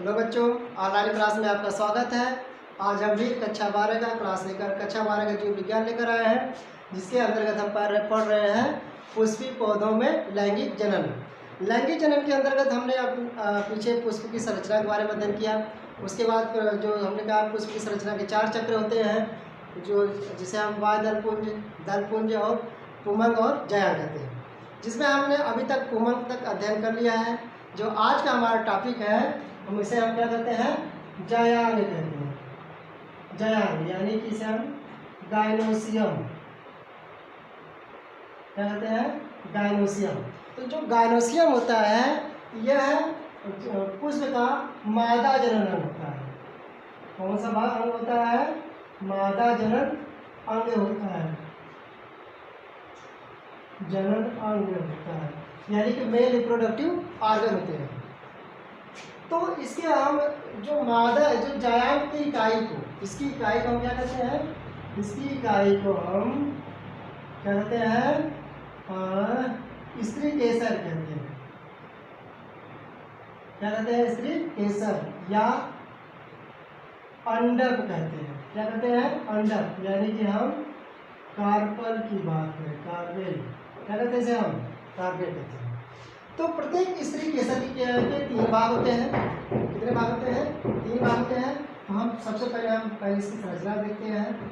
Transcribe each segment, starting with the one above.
Hello बच्चों, online class में आपका स्वागत है। आज हम भी कक्षा 12 का क्लास लेकर कक्षा 12 का जीव विज्ञान लेकर आए हैं, जिसके अंतर्गत हम पढ़ रहे हैं पुष्पीय पौधों में लैंगिक जनन। लैंगिक जनन के अंतर्गत हमने पीछे पुष्प की संरचना के बारे में अध्ययन किया। उसके बाद जो हमने कहा पुष्प की संरचना के 4 चक्र होते हैं, जो जिसे हम वायुदलपुंज, दलपुंज और पुमंग और जयान कहते हैं, जिसमें हमने अभी तक पुमंग तक अध्ययन कर लिया है। जो आज का हमारा टॉपिक है, हम इसे हम क्या कहते हैं, जयांग कहते हैं। जयांग यानी कि इसे हम गायनोसियम क्या कहते हैं, गायनोसियम। तो जो गायनोसियम होता है, यह पुष्प का मादा जनन अंग होता है। कौन सा भाग अंग होता है? मादा जनन अंग होता है, जनन अंग होता है, यानी कि मेल रिप्रोडक्टिव ऑर्गन होते हैं। तो इसके हम जो मादा है, जो जयांग की इकाई को, इसकी इकाई को हम क्या कहते हैं? इसकी इकाई को हम क्या कहते हैं? स्त्री केसर कहते हैं। क्या कहते हैं? स्त्री केसर या अंडक कहते हैं। क्या कहते हैं? अंडक, यानी कि हम कार्पल की बात करें, कार्पेल क्या कहते हैं? इसे हम कार्पेल कहते हैं। तो प्रत्येक स्त्री केसर के 3 भाग होते हैं। कितने भाग होते हैं? 3 भाग होते हैं। तो हम सबसे पहले इसकी संरचना देखते हैं।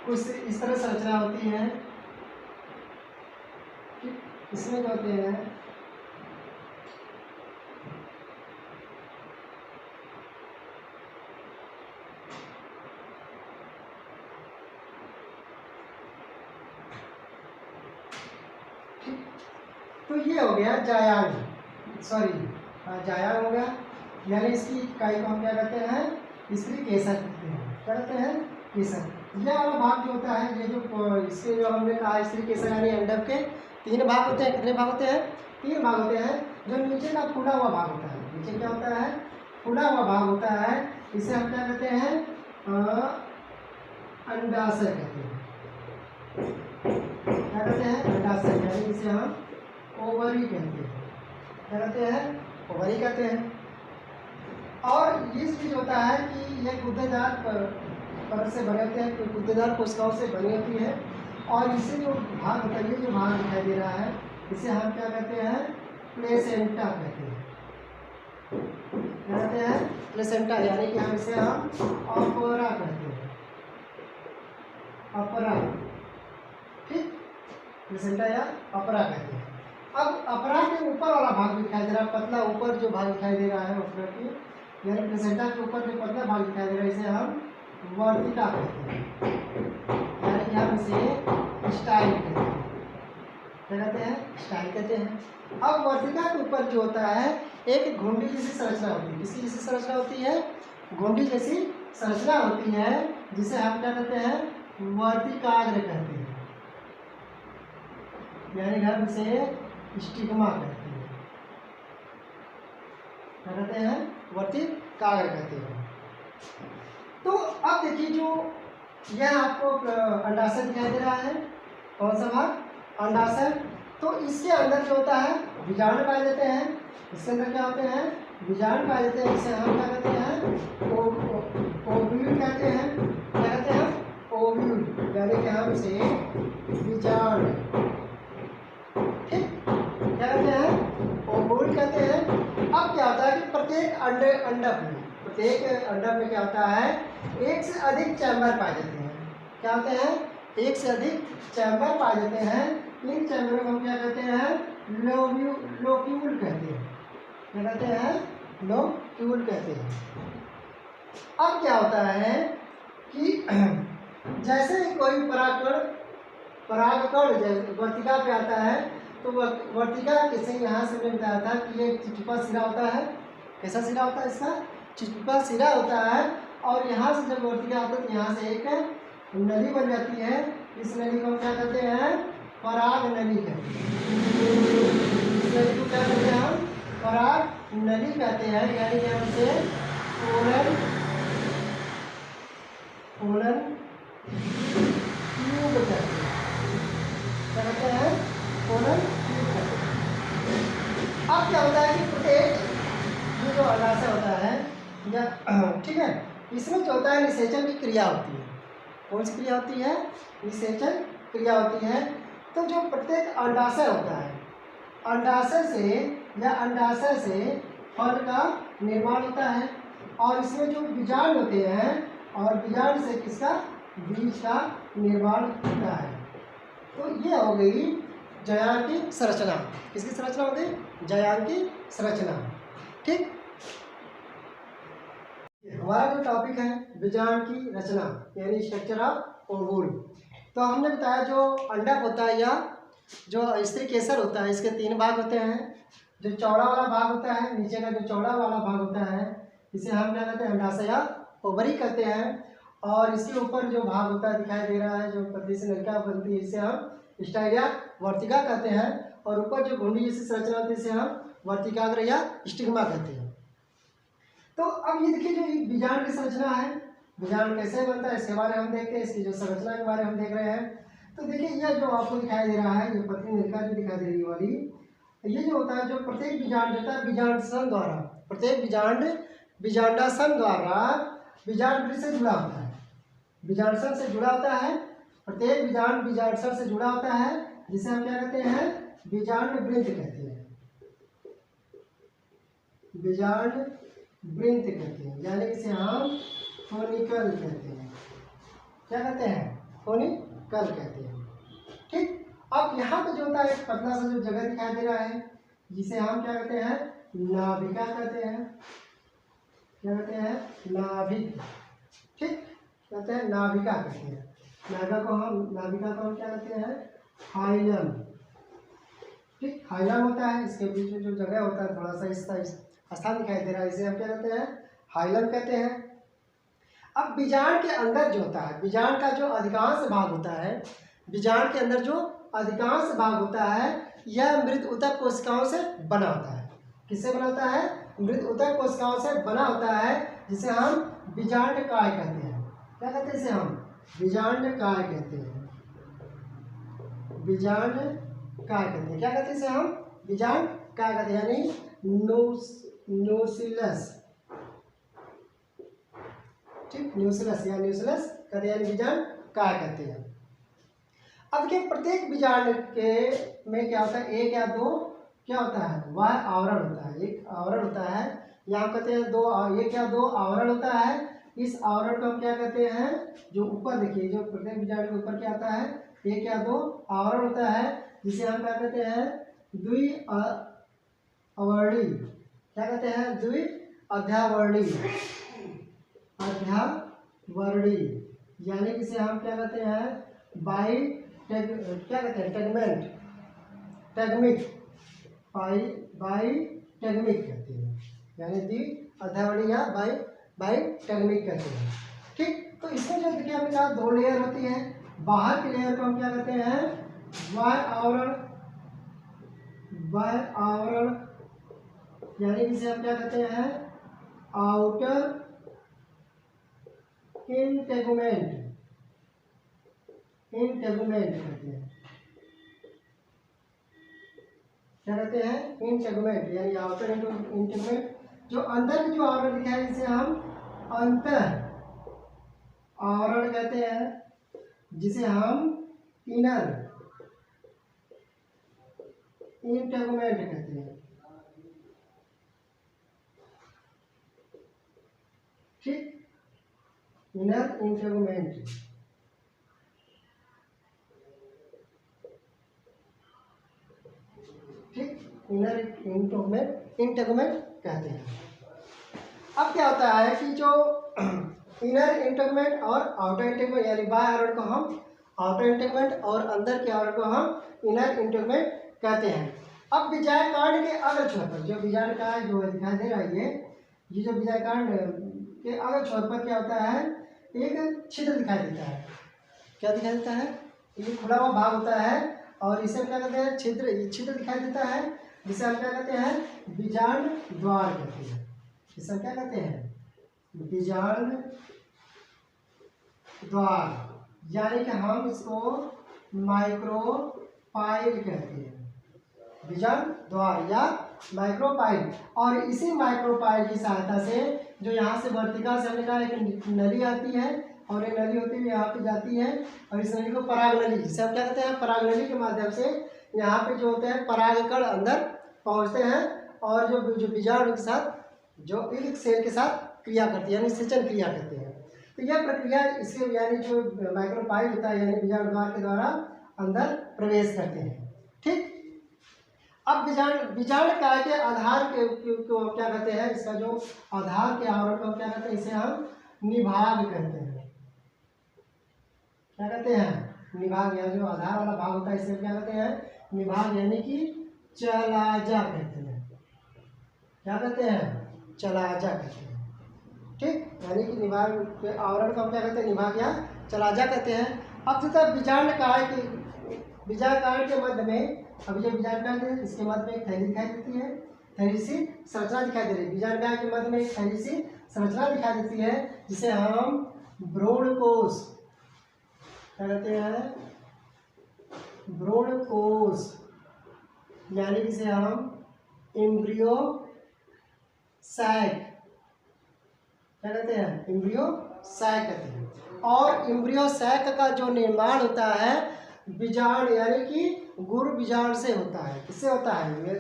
कुछ इस तरह संरचना होती है। इसमें क्या होते हैं? तो ये हो गया जायांग, जायांग हो गया, यानी इसकी इकाई को हम क्या कहते हैं? स्त्री केसर कहते हैं। क्या कहते हैं? केसर। यह वाला भाग जो होता है, ये जो इसके जो हमने कहा स्त्री केसर यानी अंडक के 3 भाग होते हैं। कितने भाग होते हैं? 3 भाग होते हैं। जो नीचे का फूला हुआ भाग होता है, नीचे क्या होता है? फूला हुआ भाग होता है। इसे हम क्या कहते हैं? अंडाशय कहते हैं। क्या कहते हैं? अंडाशय, यानी इसे हम ओवरी कहते हैं। क्या कहते हैं? ओवरी कहते हैं। और ये चीज होता है कि ये गुद्देदार परत से बने होते हैं, गुद्देदार कोशिकाओं से बनी होती है। और इसे जो भाग होता है, ये जो भाग दिखाई दे रहा है, इसे हम क्या कहते हैं? प्लेसेंटा कहते हैं। क्या कहते हैं? प्लेसेंटा, यानी कि हम इसे हम अपरा कहते हैं। अपरा, ठीक, प्लेसेंटा या अपरा कहते हैं। अब अपरा के ऊपर वाला भाग दिखाई दे रहा है, पतला ऊपर जो भाग दिखाई दे रहा है अपरा की, यानी प्लेसेंटा के ऊपर जो पतला भाग दिखाई दे रहा है, इसे हम वर्तिका कहते हैं। यानी कि हम इसे स्टाइल कहते हैं। क्या कहते हैं? स्टाइल कहते हैं। अब वर्तिका के ऊपर जो होता है, एक घुंडी जैसी संरचना होती है। किसकी जैसी संरचना होती है? घुंडी जैसी संरचना होती है, जिसे हम क्या कहते हैं? वर्तिकाग्र कहते हैं। यानी हम इसे स्टिग्मा कहते हैं। क्या कहते हैं? वर्तिकाग्र कहते हैं। तो अब देखिए, जो यह आपको अंडाशय दिखाई दे रहा है, कौन सा भाग? अंडाशय। तो इसके अंदर जो होता है, बीजाणु पाए जाते हैं। इसके अंदर क्या होते हैं? बीजाणु पाए जाते हैं, जिसे हम क्या कहते हैं? ओव्यूल कहते हैं। क्या कहते हैं? ओव्यूल, यानी कि हम इसे बीजाणु, ठीक, क्या कहते हैं? ओव्यूल कहते हैं। अब क्या होता है कि प्रत्येक अंडक में क्या होता है? 1 से अधिक चैम्बर पाए जाते हैं। क्या होते हैं? 1 से अधिक चैम्बर पाए जाते हैं। इन चैम्बर को हम क्या कहते हैं? लोक्यूल कहते हैं। क्या कहते हैं? लोक्यूल कहते हैं। अब क्या होता है कि जैसे कोई परागकण वर्तिका पे आता है, तो वर्तिका किसे यहाँ से मैंने बताया था कि ये चिपचिपा सिरा होता है। कैसा सिरा होता है? इसका चिपचिपा सिरा होता है। और यहाँ से जब वर्तिका आता है, तो यहाँ से एक नली बन जाती है। इस नली को हम क्या कहते हैं? पराग नली कहते हैं। इसको क्या कहते हैं हम? पराग नली कहते हैं। यानी कि हम इसे पोलन ट्यूब कहते हैं। क्या कहते हैं? पोलन ट्यूब कहते हैं। अब क्या होता है कि प्रत्येक ये जो अंडाशय होता है या ठीक है, इसमें जो होता है निषेचन की क्रिया होती है। कौन सी क्रिया होती है? निषेचन क्रिया होती है। तो जो प्रत्येक अंडाशय होता है, अंडाशय से या अंडाशय से फल का निर्माण होता है और इसमें जो बीजाणु होते हैं और बीजाणु से किसका? बीज का निर्माण होता है। तो ये हो गई जयान की संरचना। किसकी संरचना हो गई? जयान की संरचना। ठीक, हमारा जो टॉपिक है बीजांड की रचना यानी स्ट्रक्चर ऑफ ओवूल। तो हमने बताया जो अंडक होता है या जो स्त्री केसर होता है, इसके 3 भाग होते हैं। जो चौड़ा वाला भाग होता है, नीचे का जो चौड़ा वाला भाग होता है, इसे हम क्या कहते हैं? अंडाशय या ओवरी कहते हैं। और इसके ऊपर जो भाग होता है दिखाई दे रहा है, जो पतली सी नलिका बनती है, इसे हम स्टाइल वर्तिका कहते हैं। और ऊपर जो घुंडी जैसी संरचना होती है, इसे हम वर्तिकाग्र या स्टिग्मा कहते हैं। तो अब ये देखिए जो बीजांड की संरचना है, बीजांड कैसे बनता है इसके बारे में हम देखते हैं। इसकी जो संरचना के बारे में हम देख रहे हैं। तो देखिए यह जो आपको दिखाई दे रहा है, ये पतली नलिका जो दिखाई दे रही है वाली, ये जो होता है, जो प्रत्येक बीजांड होता है बीजांडासन द्वारा, प्रत्येक बीजांड बीजांडासन द्वारा बीजांड से जुड़ा होता है। बीजांडासन से जुड़ा होता है, प्रत्येक बीजांड बीजांडासन से जुड़ा होता है, जिसे हम क्या कहते हैं? बीजांड वृंत कहते हैं। बीजांड वृंत कहते हैं, यानी इसे हम फोनिकल कहते हैं। क्या कहते हैं? फोनिकल कहते हैं। ठीक, अब यहाँ पे जो होता है एक पतला सा जो जगह दिखाई दे रहा है, जिसे हम क्या कहते हैं? नाभिका कहते हैं। क्या कहते हैं? नाभिक। ठीक, कहते हैं नाभिका कहते हैं। नाभिका को हम क्या कहते हैं? हाइलम। ठीक, हाइलम होता है, इसके बीच में जो जगह होता है थोड़ा सा इसका स्थान दिखाई दे रहा है, इसे हम क्या कहते हैं? हाइलम कहते हैं। अब बीजांड के अंदर जो होता है, बीजांड का जो अधिकांश भाग होता है, बीजांड के अंदर जो अधिकांश भाग होता है, यह मृत ऊतक कोशिकाओं से बना होता है। किससे बना होता है? मृत ऊतक कोशिकाओं से बना होता है, जिसे हम बीजांड काय कहते हैं। क्या कहते हैं इसे हम? बीजांड काय कहते हैं। बीजांड काय कहते हैं। क्या कहते हैं इसे हम? बीजांड काय कहते हैं, यानी न्यूसिलस। ठीक, न्यूसिलस या न्यूसिलस कहते हैं, बीजांड काय कहते हैं। अब के प्रत्येक बीजांड के में क्या होता है? एक या दो क्या होता है? वह आवरण होता है। एक आवरण होता है, यहाँ कहते हैं एक या दो आवरण होता है। इस आवरण को हम क्या कहते हैं? जो ऊपर देखिए, जो प्रत्येक बीजांड के ऊपर क्या आता है? एक या दो आवरण होता है, जिसे हम क्या कहते हैं? द्विअवर्णी। क्या कहते हैं? द्विअध्यावर्णी। अध्यावर्णी, यानी इसे हम क्या कहते हैं? क्या कहते हैं? टैगमिक कहते हैं, यानी द्विअध्यावर्णी या बाइटैगमिक कहते हैं। ठीक, तो इसमें जो देखिए हमने कहा 2 लेयर होती है। बाहर की लेयर को हम क्या कहते हैं? बाह्य आवरण, यानी इसे हम क्या कहते हैं? आउटर इंटेगुमेंट कहते हैं। क्या कहते हैं? इंटेगुमेंट, यानी आउटर इंटेगुमेंट। जो अंदर की जो आवरण दिखाई, इसे हम अंतर आवरण कहते हैं, जिसे हम इनर इंटेगुमेंट कहते हैं। ठीक, इनर इंटेगुमेंट। ठीक, इनर इंटेगुमेंट कहते हैं। अब क्या होता है कि जो इनर इंटेगुमेंट और आउटर इंटेगुमेंट, यानी बाह्य आवरण को हम आउटर इंटेगुमेंट और अंदर के आवरण को हम इनर इंटेगुमेंट कहते हैं। अब बीजांड कांड के अग्र छोर पर, जो बीजांड का जो दिखाई दे रहा है, ये जो बीजांड कांड के अग्र छोर पर क्या होता है? एक छिद्र दिखाई देता है। क्या दिखाई देता है? ये खुला हुआ भाग होता है, और इसे हम क्या कहते हैं, छिद्र, छिद्र दिखाई देता है जिसे हम क्या कहते हैं, बीजांड द्वार कहते हैं। इसे हम क्या कहते हैं, बीजांड द्वार, यानी कि हम इसको माइक्रोपाइल कहते हैं, बीजांड द्वार या माइक्रोपाइल। और इसी माइक्रोपाइल की सहायता से जो यहाँ से वर्तिका से हमने कहा एक नली आती है और ये नली होती हुई यहाँ पे जाती है, और इस नली को पराग नली, जिसे हम क्या कहते हैं, पराग नली के माध्यम से यहाँ पे जो होते हैं परागकण अंदर पहुँचते हैं और जो बीजाणु के साथ, जो एक सेल के साथ क्रिया करती है, यानी सिंचन क्रिया करते हैं। तो यह प्रक्रिया इसके यानी जो माइक्रोपाइल होता है, यानी बीजाणु द्वार के द्वारा अंदर प्रवेश करते हैं। ठीक, अब बीजाणु काय के आधार के को क्या कहते हैं, इसका जो आधार के आवरण को क्या कहते हैं, इसे हम निभाग कहते हैं। क्या कहते हैं, निभाग, या जो आधार वाला भाग होता है इसे क्या कहते हैं, निभाग, यानी कि चलाजा कहते हैं। क्या कहते हैं, चलाजा कहते हैं। ठीक, यानी कि निभाग के आवरण को हम क्या कहते हैं, निभाग या चलाजा कहते हैं। अब तथा बीजांडकाय के मध्य में, अभी जो बीजांडकाय है इसके मध्य में एक थैली दिखाई देती है, थैली सी संरचना दिखाई दे रही है। बीजांडकाय के मध्य में एक थैली सी संरचना दिखाई देती है जिसे हम भ्रूणकोश क्या कहते हैं, भ्रूणकोश, यानी जिसे हम एम्ब्रियो सैक क्या कहते हैं, एम्ब्रियो सैक कहते हैं। और एम्ब्रियो सैक का जो निर्माण होता है बीजाणु यानी कि गुरु बीजाणु से होता है। किससे होता है,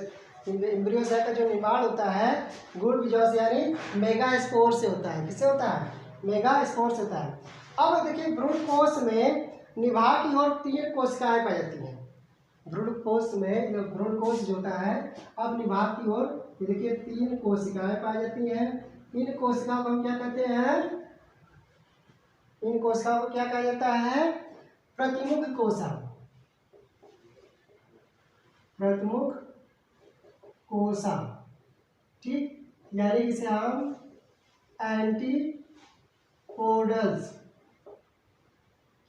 एम्ब्रियो सैक का जो निर्माण होता है गुरु बीजाणु से, यानी मेगास्पोर से होता है। किससे होता है, मेगास्पोर से होता है। अब देखिए भ्रूणकोश में निभाग की ओर 3 कोशिकाएं पाई जाती हैं। भ्रूणकोश में भ्रूणकोश जो होता है, अब निभाग की ओर देखिए 3 कोशिकाएं पाई जाती हैं। इन कोशिकाओं को हम क्या कहते हैं, इन कोशिकाओं को क्या कहा जाता है, प्रतिमुख कोशा, प्रतिमुख कोशा। ठीक, यानी इसे हम एंटीपोडल्स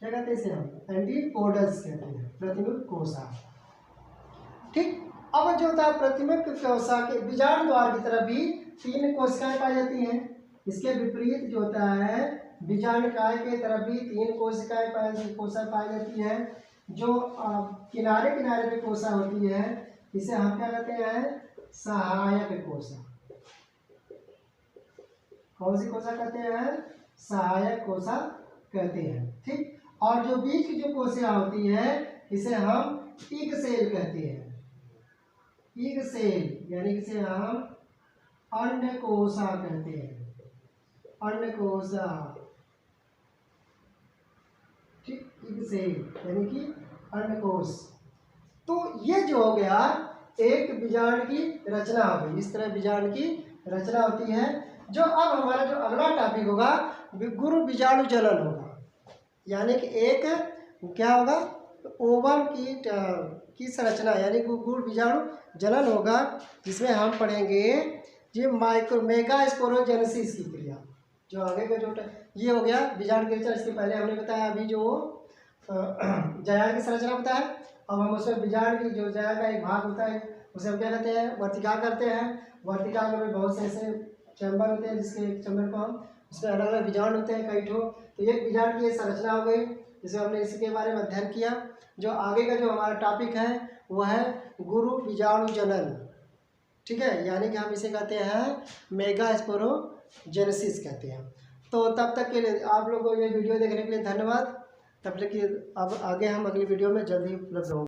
क्या कहते हैं, इसे हम एंटीपोडल्स कहते हैं, प्रतिमुख कोशा। ठीक, अब जो होता है प्रतिमुख कोशा के बीजाणु द्वार की तरफ भी 3 कोशिकाएं पाई जाती हैं। इसके विपरीत जो होता है बीजांडकाय के तरफ भी 3 कोशिकाएं पाई जाती है। जो किनारे किनारे पे कोशा होती है इसे हम क्या कहते हैं, सहायक कोशा। कौन सी कोशा कहते हैं, सहायक कोशा कहते हैं। ठीक, और जो बीच की जो कोशिका होती है इसे हम इग सेल कहते हैं, इग सेल, यानी इसे हम अन्य कोशा कहते हैं, अन्य कोशा। ठीक, इग सेल यानी कि अन्य कोश। तो ये जो हो गया एक बीजाणु की रचना हो गई। इस तरह बीजाणु की रचना होती है। जो अब हमारा जो अगला टॉपिक होगा गुरु बीजाणु जनन होगा, यानी कि एक क्या होगा, ओवम की संरचना, यानी गुरु बीजाणु जनन होगा, जिसमें हम पढ़ेंगे ये मेगास्पोरोजेनेसिस की क्रिया। जो आगे का जो ये हो गया बीजाणु की रचना। इसके पहले हमने बताया अभी जो जयान की संरचना बताया। अब हम उसमें बीजाणु की जो जयान का एक भाग होता है उसे हम क्या कहते हैं, वर्तिका करते हैं। वर्तिका में बहुत से ऐसे चैम्बर होते हैं जिसके चैम्बर को हम उसमें अलग अलग बीजाणु होते हैं कई ठो। तो ये बीजाणु की संरचना हो गई जिसे हमने इसके बारे में अध्ययन किया। जो आगे का जो हमारा टॉपिक है वह है गुरु बीजाणु जनन। ठीक है, यानी कि हम इसे कहते हैं मेगास्पोरोजेनेसिस कहते हैं। तो तब तक के लिए आप लोगों को ये वीडियो देखने के लिए धन्यवाद। तब तक कि अब आगे हम अगली वीडियो में जल्दी उपलब्ध होंगे।